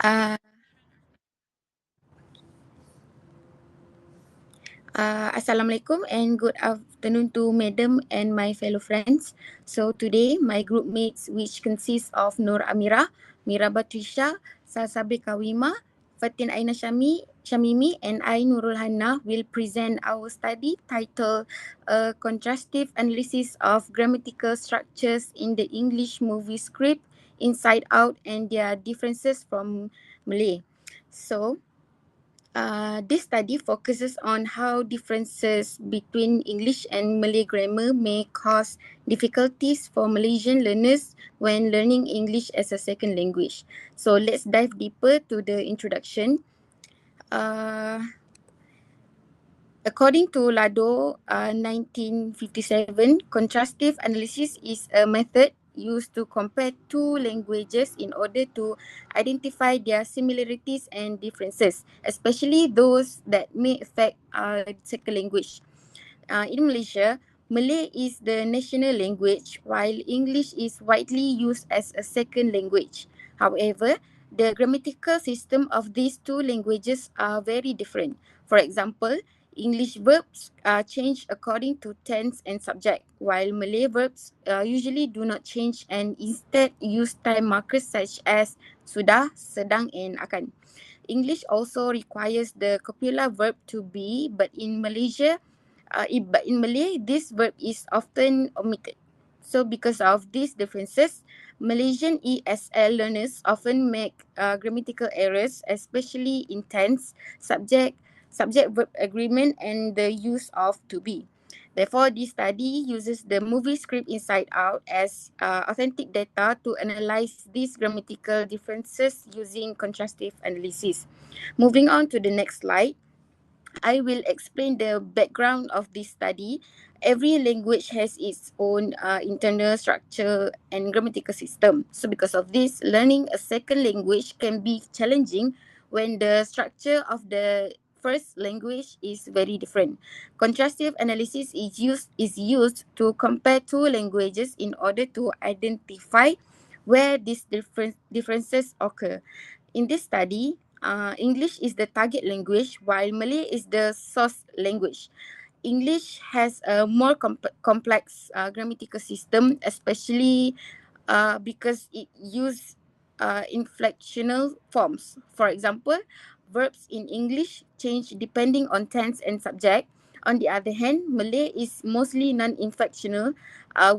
Uh, Assalamualaikum and good afternoon to Madam and my fellow friends. So today my group mates, which consists of Nur Amira, Mira Batrisha, Salsabe Kawima, Fatin Aina Shamimi and I Nurul Hanna will present our study titled Contrastive Analysis of Grammatical Structures in the English Movie Script Inside Out and Their Differences from Malay. So this study focuses on how differences between English and Malay grammar may cause difficulties for Malaysian learners when learning English as a second language. So let's dive deeper to the introduction. Uh, According to Lado 1957, contrastive analysis is a method used to compare two languages in order to identify their similarities and differences, especially those that may affect second language. In Malaysia, Malay is the national language while English is widely used as a second language. However, the grammatical system of these two languages are very different. For example, English verbs change according to tense and subject, while Malay verbs usually do not change and instead use time markers such as sudah, sedang and akan. English also requires the copula verb to be, but in Malay, this verb is often omitted. So because of these differences, Malaysian ESL learners often make grammatical errors, especially in tense, subject-verb agreement and the use of to be. Therefore, this study uses the movie script Inside Out as authentic data to analyze these grammatical differences using contrastive analysis. Moving on to the next slide. I will explain the background of this study. Every language has its own internal structure and grammatical system. So because of this, learning a second language can be challenging when the structure of the first language is very different. Contrastive analysis is used to compare two languages in order to identify where these differences occur. In this study, English is the target language while Malay is the source language. English has a more complex grammatical system, especially because it uses inflectional forms. For example, verbs in English change depending on tense and subject. On the other hand, Malay is mostly non-inflectional,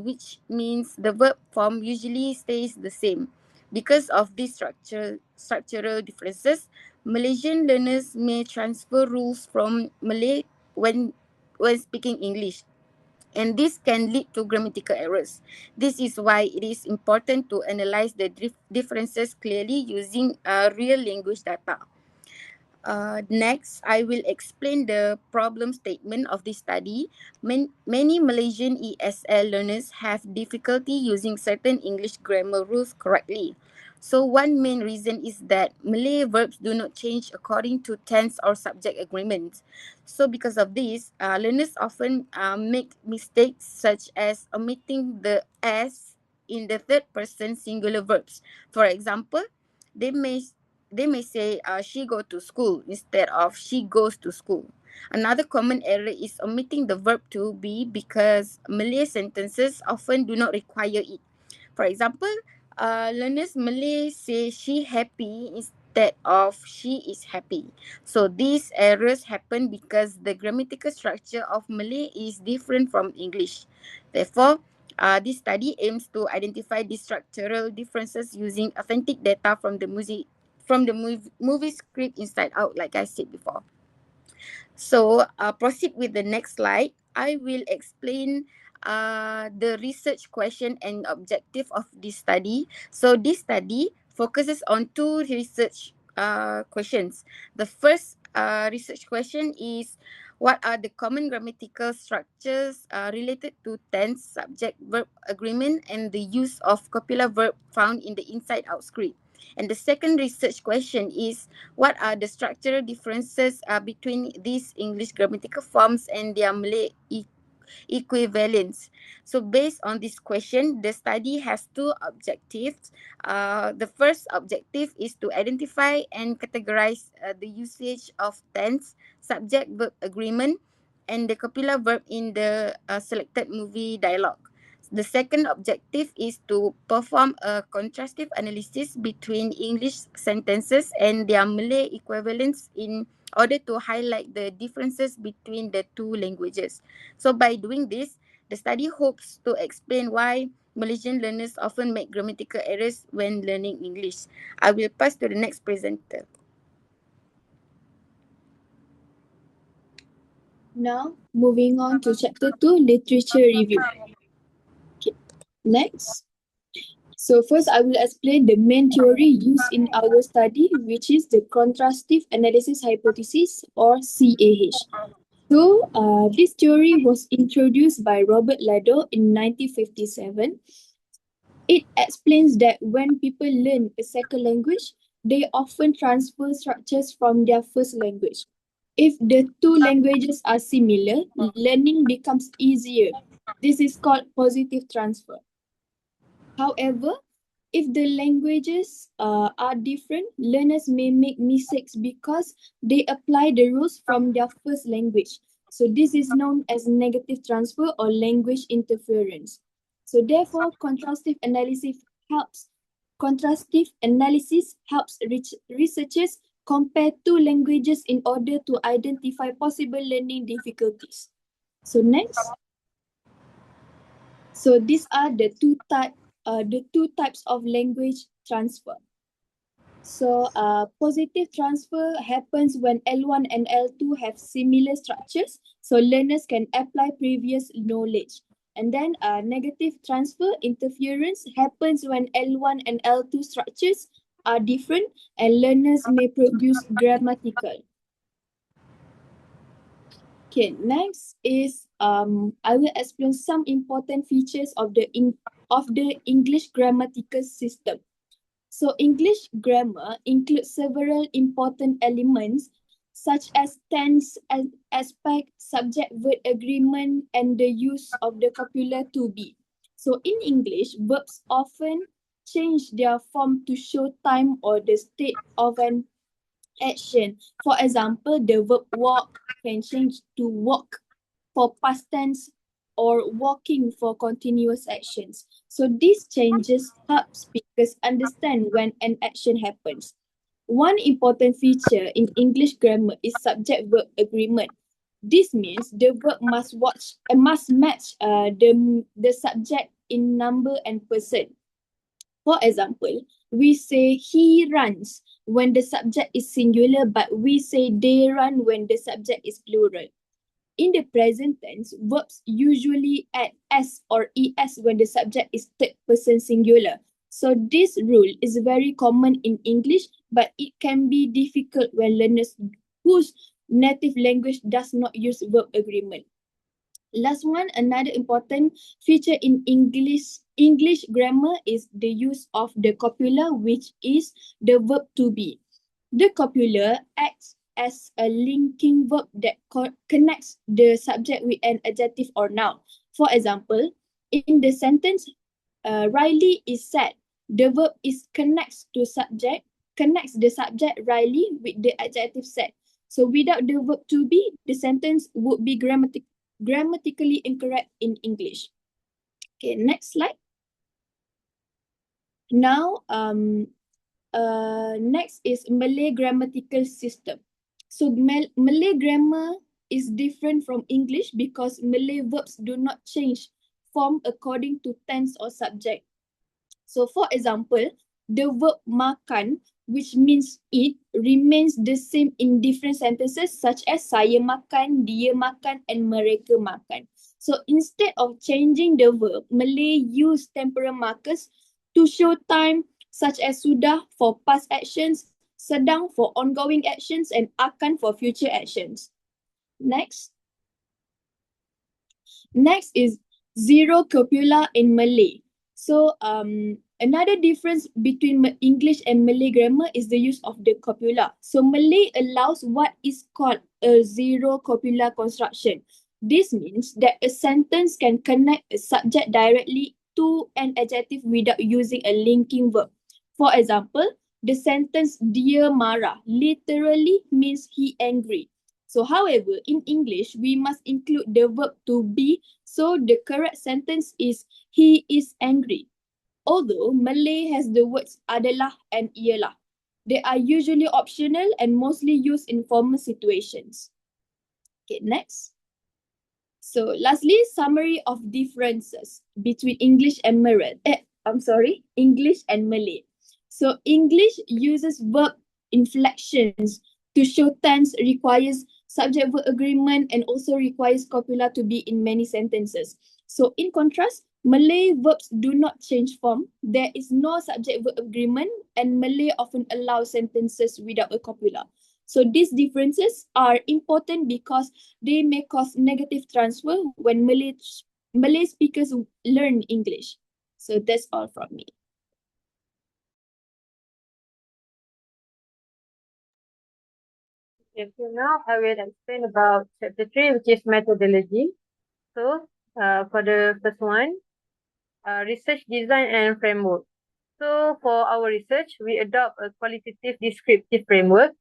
which means the verb form usually stays the same. Because of these structural differences, Malaysian learners may transfer rules from Malay when speaking English, and this can lead to grammatical errors. This is why it is important to analyze the differences clearly using real language data. Next, I will explain the problem statement of this study. Many Malaysian ESL learners have difficulty using certain English grammar rules correctly. So one main reason is that Malay verbs do not change according to tense or subject agreements. So because of this, learners often make mistakes such as omitting the S in the third person singular verbs. For example, they may they may say she go to school instead of she goes to school. Another common error is omitting the verb to be because Malay sentences often do not require it. For example, learners Malay say she happy instead of she is happy. So these errors happen because the grammatical structure of Malay is different from English. Therefore, this study aims to identify these structural differences using authentic data from the movie script Inside Out, like I said before. So proceed with the next slide. I will explain the research question and objective of this study. So this study focuses on two research questions. The first research question is, what are the common grammatical structures related to tense, subject, verb agreement and the use of copula verb found in the Inside Out script? And the second research question is, what are the structural differences between these English grammatical forms and their Malay equivalence. So based on this question, the study has two objectives. The first objective is to identify and categorize the usage of tense, subject verb agreement, and the copula verb in the selected movie dialogue. The second objective is to perform a contrastive analysis between English sentences and their Malay equivalents in order to highlight the differences between the two languages. So by doing this, the study hopes to explain why Malaysian learners often make grammatical errors when learning English. I will pass to the next presenter. Now, moving on to Chapter 2, Literature Review. Okay. Next. So first, I will explain the main theory used in our study, which is the Contrastive Analysis Hypothesis, or CAH. So, this theory was introduced by Robert Lado in 1957. It explains that when people learn a second language, they often transfer structures from their first language. If the two languages are similar, learning becomes easier. This is called positive transfer. However, if the languages are different, learners may make mistakes because they apply the rules from their first language. So this is known as negative transfer or language interference. So therefore, contrastive analysis helps researchers compare two languages in order to identify possible learning difficulties. So next. So these are the two types of language transfer. So positive transfer happens when L1 and L2 have similar structures, so learners can apply previous knowledge. And then negative transfer interference happens when L1 and L2 structures are different and learners may produce grammatical. Okay, next is I will explain some important features of the English grammatical system. So English grammar includes several important elements such as tense, aspect, subject-verb agreement, and the use of the copula to be. So in English, verbs often change their form to show time or the state of an action. For example, the verb walk can change to walk for past tense or walking for continuous actions. So these changes help speakers understand when an action happens. One important feature in English grammar is subject-verb agreement. This means the verb must match the subject in number and person. For example, we say he runs when the subject is singular, but we say they run when the subject is plural. In the present tense, verbs usually add s or es when the subject is third person singular. So this rule is very common in English, but it can be difficult when learners whose native language does not use verb agreement. Last one, another important feature in English grammar is the use of the copula, which is the verb to be. The copula acts as a linking verb that connects the subject with an adjective or noun. For example, in the sentence, Riley is sad. The verb is connects the subject Riley with the adjective sad. So without the verb to be, the sentence would be grammatically incorrect in English. Okay, next slide. Now, next is Malay grammatical system. So Malay grammar is different from English because Malay verbs do not change form according to tense or subject. So for example, the verb makan, which means eat, remains the same in different sentences such as saya makan, dia makan, and mereka makan. So instead of changing the verb, Malay use temporal markers to show time, such as sudah for past actions, sedang for ongoing actions, and akan for future actions. Next. Next is zero copula in Malay. So another difference between English and Malay grammar is the use of the copula. So Malay allows what is called a zero copula construction. This means that a sentence can connect a subject directly to an adjective without using a linking verb. For example, the sentence "Dia marah" literally means he angry. So, however, in English, we must include the verb to be, so the correct sentence is he is angry. Although Malay has the words adalah and ialah, they are usually optional and mostly used in formal situations. Okay, next. So lastly, summary of differences between English and Malay. English and Malay. So English uses verb inflections to show tense, requires subject-verb agreement, and also requires copula to be in many sentences. So in contrast, Malay verbs do not change form. There is no subject-verb agreement, and Malay often allows sentences without a copula. So these differences are important because they may cause negative transfer when Malay speakers learn English. So that's all from me. Okay, so now I will explain about chapter 3, which is methodology. So, for the first one, research design and framework. So, for our research, we adopt a qualitative descriptive framework,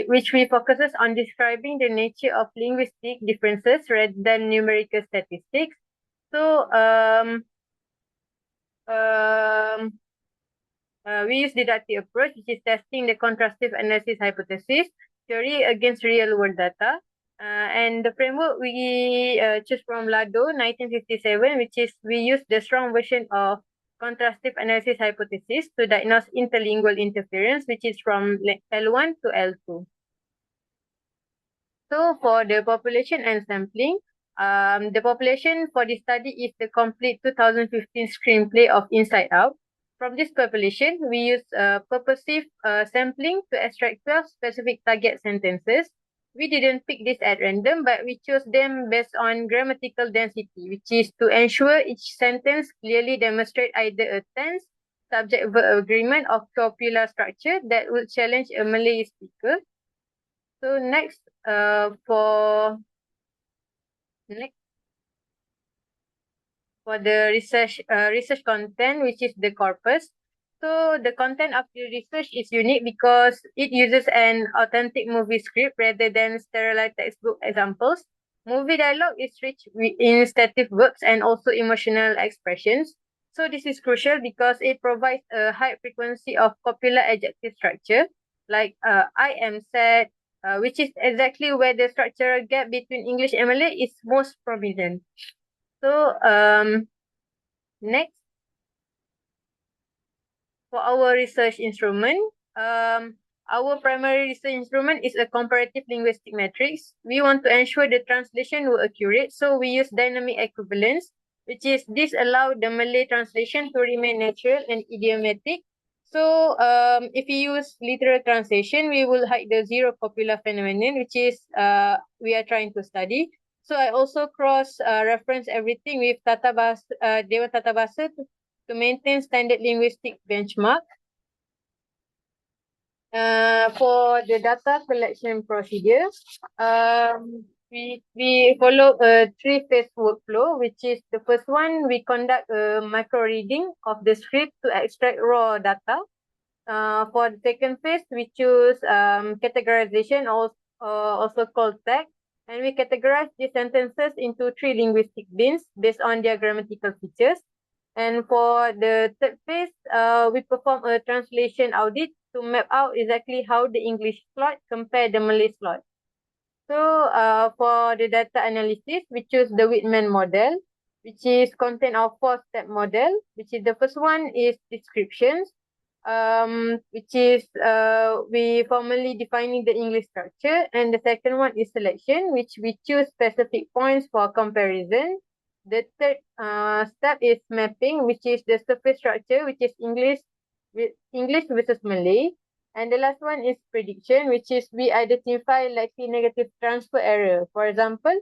which we focuses on describing the nature of linguistic differences rather than numerical statistics. So, um, we use deductive approach, which is testing the contrastive analysis hypothesis, theory against real world data. And the framework we choose from Lado 1957, which is we use the strong version of contrastive analysis hypothesis to diagnose interlingual interference, which is from L1 to L2. So for the population and sampling, the population for this study is the complete 2015 screenplay of Inside Out. From this population, we use purposive sampling to extract 12 specific target sentences. We didn't pick this at random, but we chose them based on grammatical density, which is to ensure each sentence clearly demonstrate either a tense, subject-verb agreement, or copular structure that would challenge a Malay speaker. So next, next for the research content, which is the corpus. So the content of the research is unique because it uses an authentic movie script rather than sterilized textbook examples. Movie dialogue is rich in stative verbs and also emotional expressions. So this is crucial because it provides a high frequency of popular adjective structure, like I am sad, which is exactly where the structural gap between English and Malay is most prominent. So next, for our research instrument, our primary research instrument is a comparative linguistic matrix. We want to ensure the translation were accurate, so we use dynamic equivalence, which is this allow the Malay translation to remain natural and idiomatic. So if we use literal translation, we will hide the zero copula phenomenon, which is we are trying to study. So I also cross reference everything with Dewan Tata Bahasa to maintain standard linguistic benchmark. For the data collection procedure, we follow a three-phase workflow, which is the first one, we conduct a micro reading of the script to extract raw data. For the second phase, we choose categorization, also called tag, and we categorize the sentences into three linguistic bins based on their grammatical features. And for the third phase, we perform a translation audit to map out exactly how the English slot compare the Malay slot. So for the data analysis, we choose the Whitman model, which is content of four-step model, which is the first one is descriptions, which is we formally defining the English structure, and the second one is selection, which we choose specific points for comparison. The third step is mapping, which is the surface structure, which is English versus Malay. And the last one is prediction, which is we identify likely negative transfer error. For example,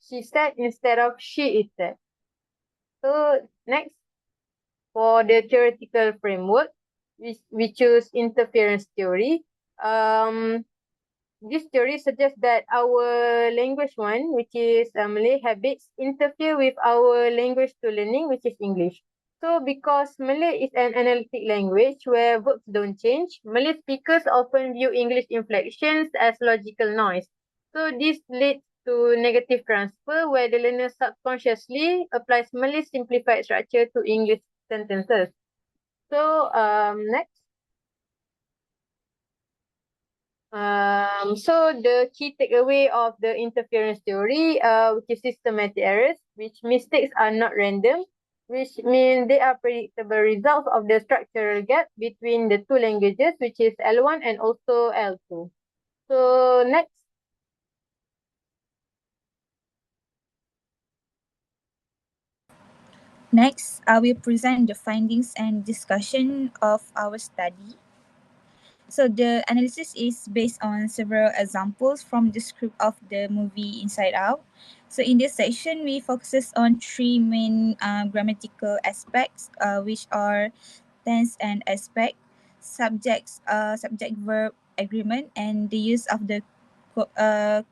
she said instead of she is said. So next, for the theoretical framework, we choose interference theory. Um, this theory suggests that our language one, which is Malay habits, interfere with our language to learning, which is English. So because Malay is an analytic language where verbs don't change, Malay speakers often view English inflections as logical noise. So this leads to negative transfer where the learner subconsciously applies Malay simplified structure to English sentences. So next. So the key takeaway of the interference theory, which is systematic errors, which mistakes are not random, which mean they are predictable results of the structural gap between the two languages, which is L1 and also L2. So next. Next, I will present the findings and discussion of our study. So the analysis is based on several examples from the script of the movie Inside Out. So in this section, we focuses on three main grammatical aspects, which are tense and aspect, subject verb agreement, and the use of the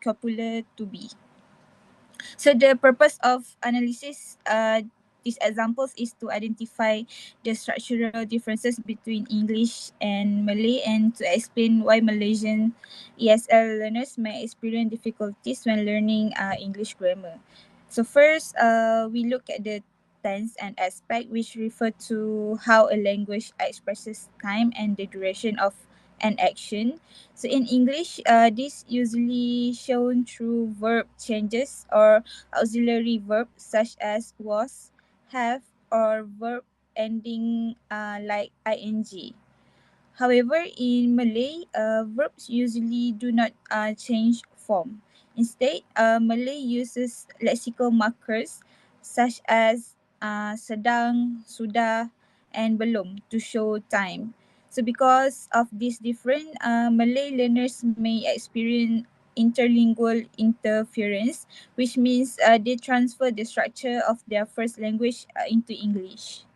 copula to be. So the purpose of analysis these examples is to identify the structural differences between English and Malay and to explain why Malaysian ESL learners may experience difficulties when learning English grammar. So first, we look at the tense and aspect, which refer to how a language expresses time and the duration of an action. So in English, this usually shown through verb changes or auxiliary verb such as was, have, or verb ending like ing. However, in Malay, verbs usually do not change form. Instead, Malay uses lexical markers such as sedang, sudah, and belum to show time. So because of this different, Malay learners may experience interlingual interference, which means they transfer the structure of their first language into English.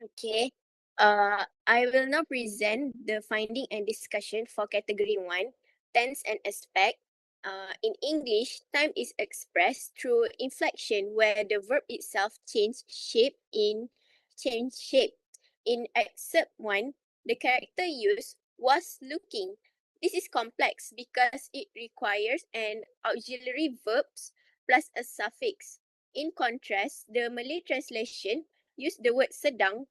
Okay. I will now present the finding and discussion for category 1, tense and aspect. In English, time is expressed through inflection where the verb itself change shape. In excerpt 1, the character used was looking. This is complex because it requires an auxiliary verbs plus a suffix. In contrast, the Malay translation use the word sedang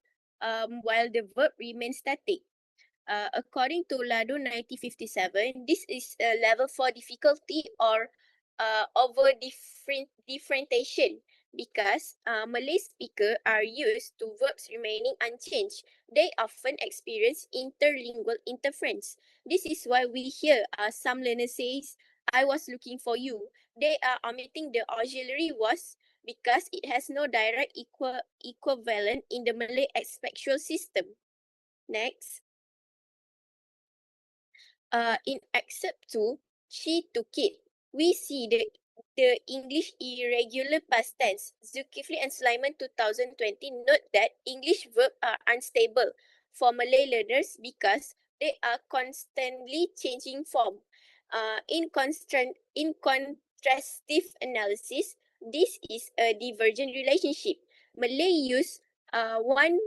while the verb remains static. According to Lado 1957, this is a level 4 difficulty or over differentiation because Malay speakers are used to verbs remaining unchanged. They often experience interlingual interference. This is why we hear some learners says, I was looking for you. They are omitting the auxiliary was because it has no direct equivalent in the Malay aspectual system. Next. In excerpt 2, she took it. We see the English irregular past tense. Zulkifli and Sulaiman 2020 note that English verbs are unstable for Malay learners because they are constantly changing form. In contrastive analysis, this is a divergent relationship. Malay use one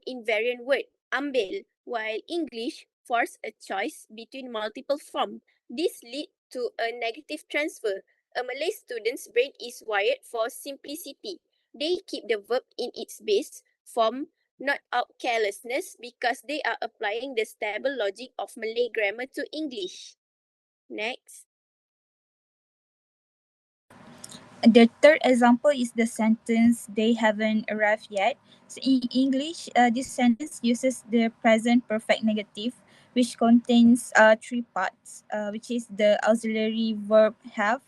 invariant word, ambil, while English force a choice between multiple forms. This leads to a negative transfer. A Malay student's brain is wired for simplicity. They keep the verb in its base form, not out carelessness, because they are applying the stable logic of Malay grammar to English. Next. The third example is the sentence they haven't arrived yet. So in English, this sentence uses the present perfect negative, which contains three parts, which is the auxiliary verb have,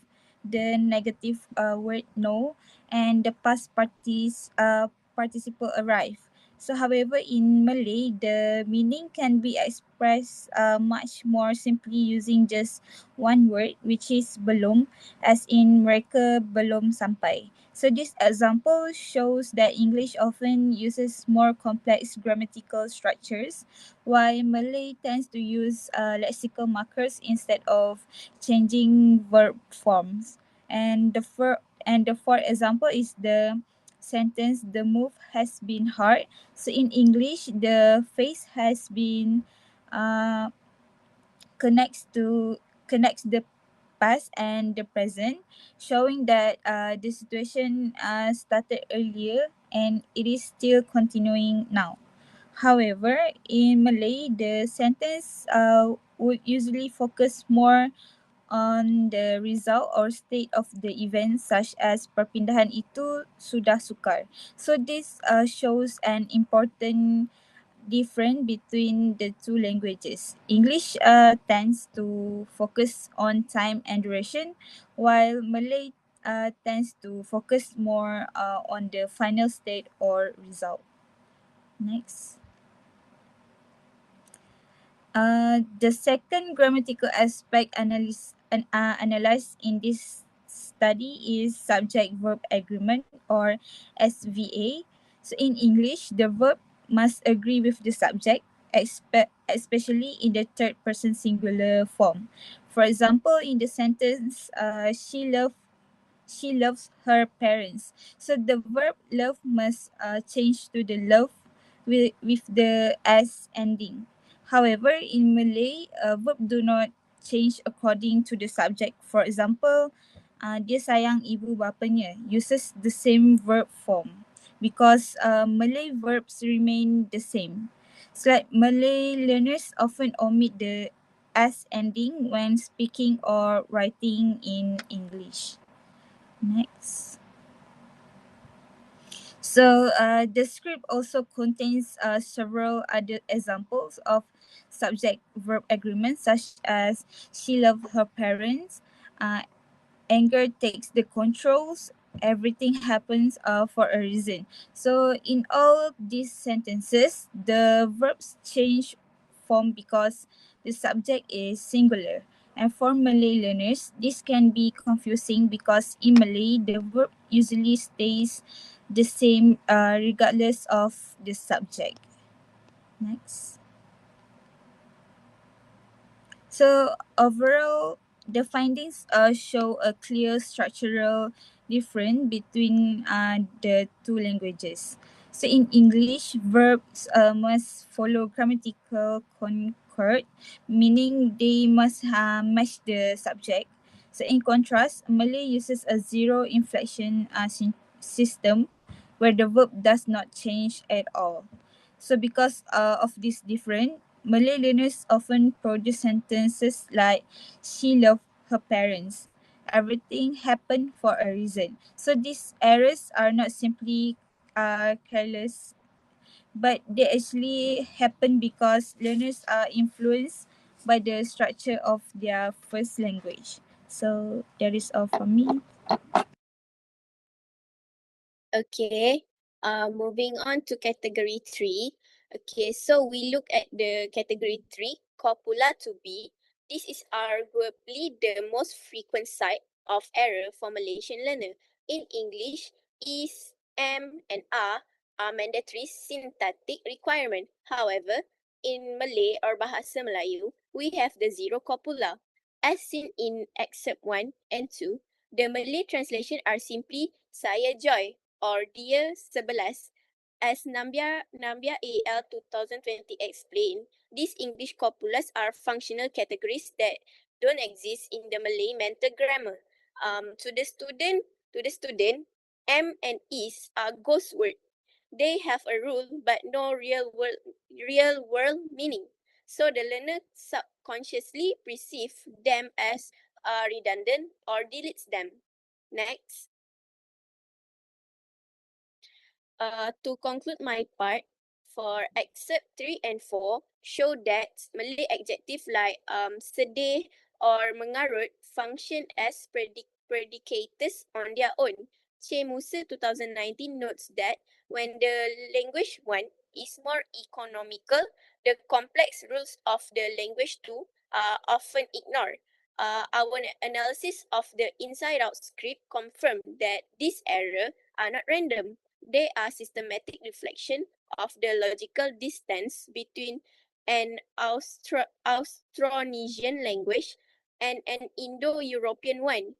the negative word no, and the past participle arrive. So however, in Malay, the meaning can be expressed much more simply using just one word, which is belum, as in mereka belum sampai. So this example shows that English often uses more complex grammatical structures, while Malay tends to use lexical markers instead of changing verb forms. And the fourth example is the sentence "the move has been hard." So in English, the phrase has been uh, connects the past and the present, showing that the situation started earlier and it is still continuing now. However, in Malay, the sentence would usually focus more on the result or state of the event, such as perpindahan itu sudah sukar. So this shows an important different between the two languages. English tends to focus on time and duration, while Malay tends to focus more on the final state or result. Next. The second grammatical aspect analyzed in this study is subject-verb agreement or SVA. So in English, the verb must agree with the subject, especially in the third person singular form. For example, in the sentence, she loves her parents. So the verb love must change to the love with the s ending. However, in Malay, verb do not change according to the subject. For example, dia sayang ibu bapanya uses the same verb form because Malay verbs remain the same. So like Malay learners often omit the s ending when speaking or writing in English. Next. So the script also contains several other examples of subject-verb agreements, such as she loved her parents, uh, anger takes the controls, everything happens for a reason. So in all these sentences, the verbs change form because the subject is singular. And for Malay learners, this can be confusing because in Malay, the verb usually stays the same regardless of the subject. Next. So overall, the findings show a clear structural difference between the two languages. So in English, verbs must follow grammatical concord, meaning they must match the subject. So in contrast, Malay uses a zero inflection system where the verb does not change at all. So because of this difference, Malay learners often produce sentences like she loved her parents. Everything happened for a reason. So these errors are not simply careless, but they actually happen because learners are influenced by the structure of their first language. So that is all from me. Okay. Moving on to category 3. Okay, so we look at the category 3, copula to be. This is arguably the most frequent site of error for Malaysian learner. In English, is, am, and are mandatory syntactic requirement. However, in Malay or Bahasa Melayu, we have the zero copula. As seen in excerpt 1 and 2, the Malay translation are simply saya joy or Dia 11. As Nambia AL 2020 explained, these English copulas are functional categories that don't exist in the Malay mental grammar. To the student, am and is are ghost word. They have a rule but no real world meaning. So the learner subconsciously perceive them as redundant or deletes them. Next. To conclude my part, for excerpt 3 and 4, show that Malay adjective like sedih or mengarut function as predicators on their own. Che Musa 2019 notes that when the language 1 is more economical, the complex rules of the language 2 are often ignored. our analysis of the inside-out script confirmed that these errors are not random. They are systematic reflection of the logical distance between an Austronesian language and an Indo-European one.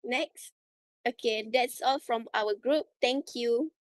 Next. Okay, that's all from our group. Thank you.